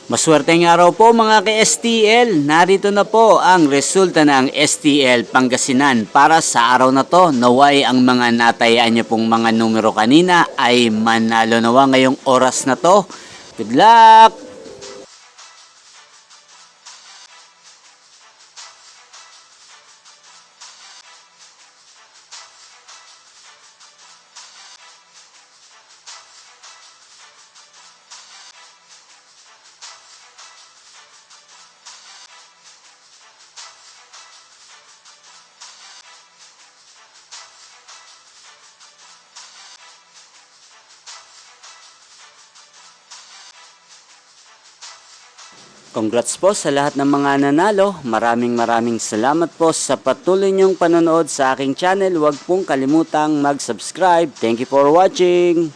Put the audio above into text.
Maswerteng araw po mga ka-STL. Narito na po ang resulta ng STL Pangasinan para sa araw na to. Naway ang mga natayaan niyo pong mga numero kanina ay manalo nawa ngayong oras na to. Good luck! Congrats po sa lahat ng mga nanalo. Maraming salamat po sa patuloy niyong panonood sa aking channel. Huwag pong kalimutang mag-subscribe. Thank you for watching.